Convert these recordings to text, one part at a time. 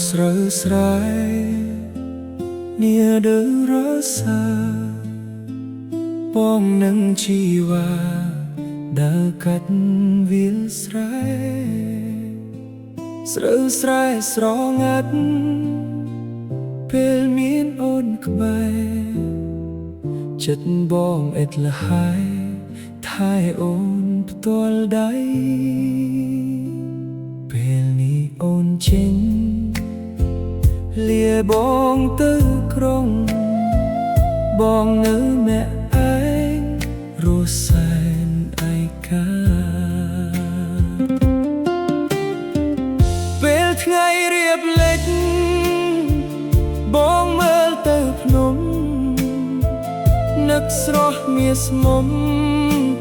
ស្រូវស្រែនាដើរសាបងនឹងជីវ៉ាដើរកាត់វាលស្រែស្រូវស្រែស្រងាត់ពេលមានអូនក្បែរចិត្តបងអិតលហើយថែអូនផ្ទាល់ដៃពេលនេះអូនចេញលាបងទៅក្រុងបងនៅម្នាក់ឯងរស់សែនឯកាពេលថ្ងៃរៀបលិចបងមើលទៅភ្នំនឹកស្រស់មាសស្មុំ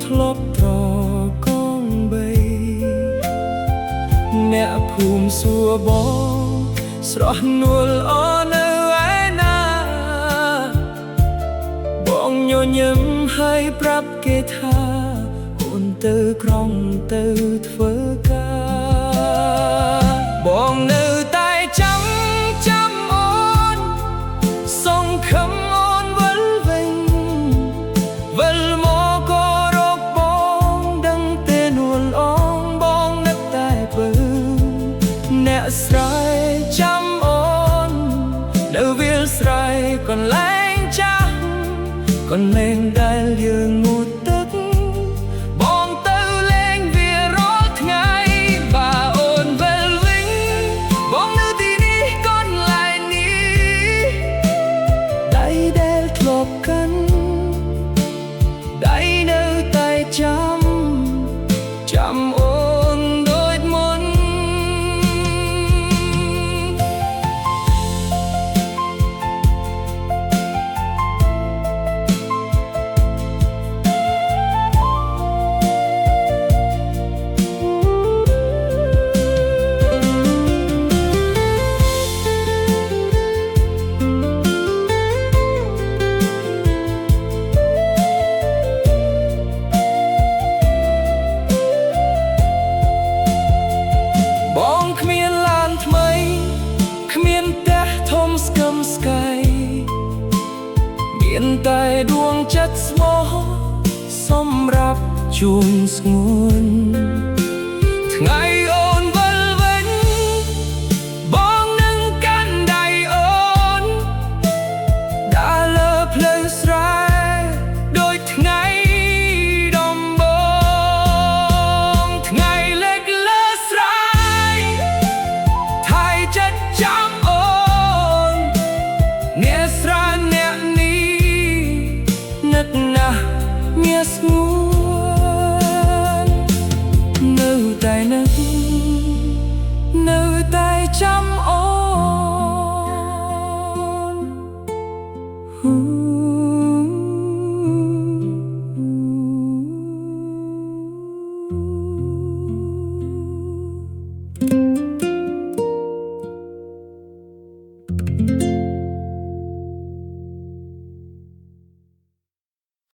ធ្លាប់ត្រកងបីអ្នកភូមិសួរបងស្រស់នួលអនៅឯណាបងញញឹមហើយប្រាប់គេថាអូនទៅក្រុងទៅធ្វើការបងនៅតែចាំអូនសង្ឃឹមអូនវិលវិញវិលមកក៏រកបងដឹងទេនួលអងបងនឹកតែពើអ្នកស្រែចាំអូននៅវាលស្រែកន្លែងចាស់កន្លែងដែលយើងងូតទឹកបងទៅលេងវារាល់ថ្ងៃបើអូនវិលវិញបងនៅទីនេះកន្លែងនេះដៃដែលធ្លាប់កាន់ដៃនៅតែចាំអូនដូចមុនបងគ្មានឡានថ្មីគ្មានផ្ទះធំស្កឹមស្កៃមានតែដួងចិត្តស្មោះសម្រាប់ជូនស្ងួនថ្ងៃ